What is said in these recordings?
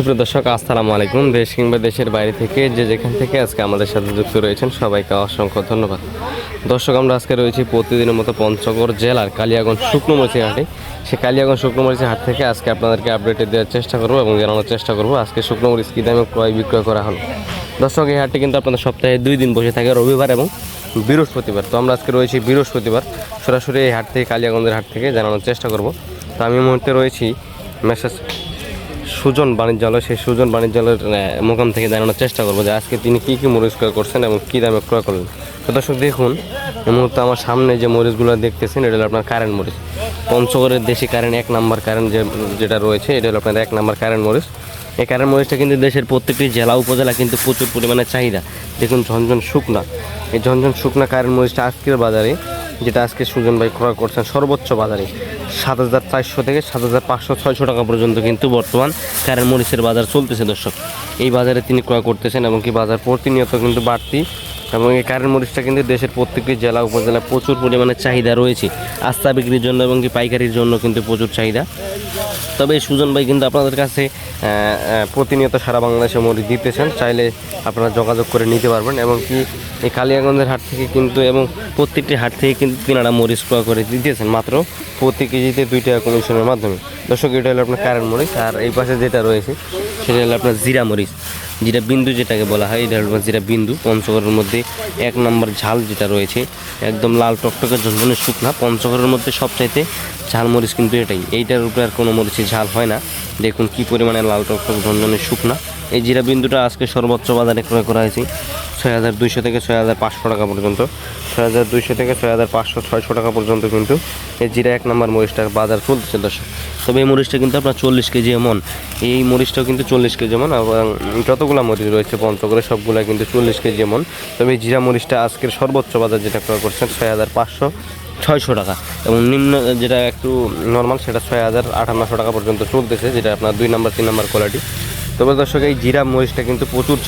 সুপ্রিয় দর্শক, আসসালামু আলাইকুম। দেশ কিংবা দেশের বাইরে থেকে যেখান থেকে আজকে আমাদের সাথে যুক্ত রয়েছেন সবাইকে অসংখ্য ধন্যবাদ। দর্শক, আমরা আজকে রয়েছি প্রতিদিনের মতো পঞ্চগড় জেলার কালিয়াগঞ্জ শুকনো মরিচের হাটে। সেই কালিয়াগঞ্জ শুকনো মরিচের হাট থেকে আজকে আপনাদেরকে আপডেট দেওয়ার চেষ্টা করবো এবং জানানোর চেষ্টা করবো আজকে শুকনো মরিচ কী দামে ক্রয় বিক্রয় করা হলো। দর্শক, এই হাটটি কিন্তু আপনাদের সপ্তাহে 2 দিন বসে থাকে, রবিবার এবং বৃহস্পতিবার। তো আমরা আজকে রয়েছি বৃহস্পতিবার, সরাসরি এই হাট থেকে কালিয়াগঞ্জের হাট থেকে জানানোর চেষ্টা করব। তো আমি এই মুহূর্তে রয়েছি মেসেজ সুজন বাণিজ্যালয়, সেই সুজন বাণিজ্যালয়ের মোকাম থেকে জানানোর চেষ্টা করবো যে আজকে তিনি কী কী মরিচ ক্রয় করছেন এবং কী দামে ক্রয় করলেন। তো দর্শক দেখুন, এই মুহূর্তে আমার সামনে যে মরিচগুলো দেখতেছেন এটা হলো আপনার কারেন্ট মরিচ। পঞ্চগড়ের দেশি কারেন্ট 1 নাম্বার কারেন্ট যেটা রয়েছে এটা হলো আপনার 1 নাম্বার কারেন্ট মরিচ। এই কারেন্ট মরিচটা কিন্তু দেশের প্রত্যেকটি জেলা উপজেলা কিন্তু প্রচুর পরিমাণে চাহিদা। দেখুন ঝনঝন শুকনা, এই ঝনঝন শুকনা কারেন্ট মরিচটা আজকের বাজারে, যেটা আজকে সুজন ভাই ক্রয় করছেন সর্বোচ্চ বাজারে 7,400 থেকে 7,500-600 টাকা পর্যন্ত কিন্তু বর্তমান কারেন্ট মরিচের বাজার চলতেছে। দর্শক, এই বাজারে তিনি ক্রয় করতেছেন এবং কি বাজার প্রতিনিয়ত কিন্তু বাড়তি, এবং এই কারেন্ট মরিচটা কিন্তু দেশের প্রত্যেকটি জেলা উপজেলায় প্রচুর পরিমাণে চাহিদা রয়েছে আস্তা বিক্রির জন্য এবং কি পাইকারির জন্য কিন্তু প্রচুর চাহিদা। তবে এই সুজন ভাই কিন্তু আপনাদের কাছে প্রতিনিয়ত সারা বাংলাদেশে মরিচ দিতেছেন, চাইলে আপনারা যোগাযোগ করে নিতে পারবেন। এবং কি এই কালিয়াগঞ্জের হাট থেকে কিন্তু এবং প্রত্যেকটি হাট থেকে কিন্তু তিনারা মরিচ ক্রয় করে দিতেছেন মাত্র প্রতি কেজিতে 2 টাকা কমিশনের মাধ্যমে। দর্শক, এটা হলো আপনার কারেন্ট মরিচ। আর এই পাশে যেটা রয়েছে সেটা হলো আপনার জিরা মরিচ, জিরা বিন্দু যেটাকে বলা হয়, এটা হলো জিরা বিন্দু। পঞ্চগড়ের মধ্যে 1 নম্বর ঝাল যেটা রয়েছে, একদম লাল টকটকে ঝনঝনে শুকনা। পঞ্চগড়ের মধ্যে সবচাইতে ঝাল মরিচ কিন্তু এটাই, এইটার উপরে আর কোনো মরিচে ঝাল হয় না। দেখুন কি পরিমাণে লাল টকটক ঝনঝনে শুকনা। এই জিরা বিন্দুটা আজকে সর্বোচ্চ বাজারে ক্রয় করা হয়েছে 6,200 থেকে 6,500 টাকা পর্যন্ত। 6,200 থেকে 6,500-600 টাকা পর্যন্ত কিন্তু এই জিরা 1 নম্বর মরিচটার বাজার চলতেছে। দর্শক, তবে এই মরিচটা কিন্তু আপনার 40 কেজি এমন, এই মরিচটাও কিন্তু 40 কেজি এমন, এবং যতগুলো মরিচ রয়েছে পঞ্চগড়ে সবগুলো কিন্তু 40 কেজি এমন। তবে এই জিরা মরিচটা আজকের সর্বোচ্চ বাজার যেটা ক্রয় করছেন 6,500-600 টাকা, এবং নিম্ন যেটা একটু নর্মাল সেটা 6,000-5,800 টাকা পর্যন্ত চলতেছে, যেটা আপনার 2 নম্বর 3 নম্বর কোয়ালিটি। তবে দর্শক, এই জিরা মরিচটা কিন্তু প্রচুর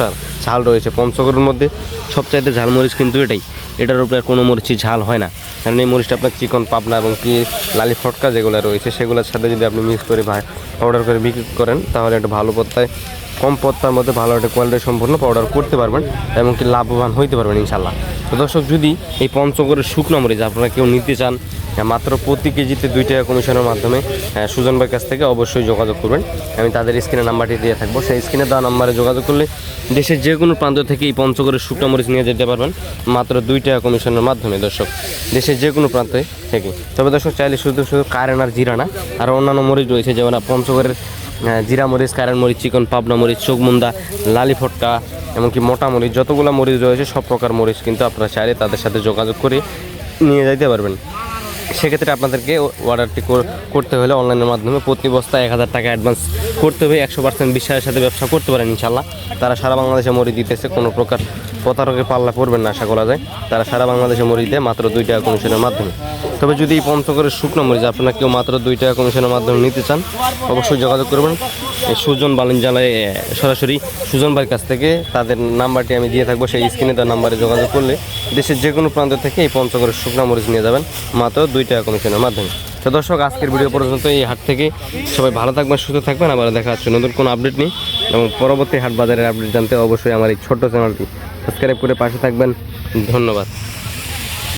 ঝাল রয়েছে। পঞ্চগড়ের মধ্যে সবচাইতে ঝাল মরিচ কিন্তু এটার উপরে কোনো মরিচই ঝাল হয় না, কারণ এই মরিচটা আপনার চিকন পাবনা এবং কি লালি ফটকা যেগুলো রয়েছে সেগুলোর সাথে যদি আপনি মিক্স করে পাউডার করে বিক্রি করেন তাহলে একটা ভালো পত্তায়, কম পত্তার মধ্যে ভালো একটা কোয়ালিটি সম্পূর্ণ পাউডার করতে পারবেন এবং কি লাভবান হইতে পারবেন ইনশাল্লাহ। তো দর্শক, যদি এই পঞ্চগড়ের শুকনো মরিচ আপনারা কেউ নিতে চান মাত্র প্রতি কেজিতে 2 টাকা কমিশনের মাধ্যমে সুজন ভাইয়ের কাছ থেকে অবশ্যই যোগাযোগ করবেন। আমি তাদের স্ক্রিনে নাম্বারটি দিয়ে থাকবো, সেই স্ক্রিনে দেওয়া নাম্বারে যোগাযোগ করলে দেশের যে কোনো প্রান্ত থেকে এই পঞ্চগড়ের শুকনো মরিচ নিয়ে যেতে পারবেন মাত্র 2 টাকা কমিশনের মাধ্যমে। দর্শক, দেশের যে কোনো প্রান্তে থেকে। তবে দর্শক, চাইলে শুধু কারেন্ট আর জিরা না, আর অন্যান্য মরিচ রয়েছে, যেমন পঞ্চগড়ের জিরা মরিচ, কারেন্ট মরিচ, চিকন পাবনা মরিচ, চোখমুন্দা, লালি ফটকা, এমনকি মোটা মরিচ, যতগুলো মরিচ রয়েছে সব প্রকার মরিচ কিন্তু আপনারা চাইলে তাদের সাথে যোগাযোগ করে নিয়ে যেতে পারবেন। সেক্ষেত্রে আপনাদেরকে অর্ডারটি করতে হলে অনলাইনের মাধ্যমে প্রতি বস্তা 1,000 টাকা অ্যাডভান্স করতে হবে। 100% বিশ্বাসের সাথে ব্যবসা করতে পারেন ইনশাল্লাহ। তারা সারা বাংলাদেশে মরিচ দিতেছে, কোনো প্রকার প্রতারকের পাল্লা পড়বেন না আশা করা যায়। তারা সারা বাংলাদেশে মরিচ দেয় মাত্র 2 টাকা কমিশনের মাধ্যমে। তবে যদি এই পঞ্চগড়ের শুকনো মরিচ আপনারা কেউ মাত্র 2 টাকা কমিশনের মাধ্যমে নিতে চান অবশ্যই যোগাযোগ করবেন এই সুজন বাণিজ্যালয়ে, সরাসরি সুজন ভাইয়ের কাছ থেকে। তাদের নাম্বারটি আমি দিয়ে থাকবো, সেই স্ক্রিনে তার নাম্বারে যোগাযোগ করলে দেশের যে কোনো প্রান্ত থেকে এই পঞ্চগড়ের শুকনো মরিচ নিয়ে যাবেন মাত্র 2 টাকা কমিশনের মাধ্যমে। তো দর্শক, আজকের ভিডিও পর্যন্ত এই হাট থেকে সবাই ভালো থাকবেন, সুস্থ থাকবেন। আবার দেখা হচ্ছে নতুন কোনো আপডেট নেই, এবং পরবর্তী হাট বাজারের আপডেট জানতে অবশ্যই আমার এই ছোট্ট চ্যানেলটি সাবস্ক্রাইব করে পাশে থাকবেন। ধন্যবাদ।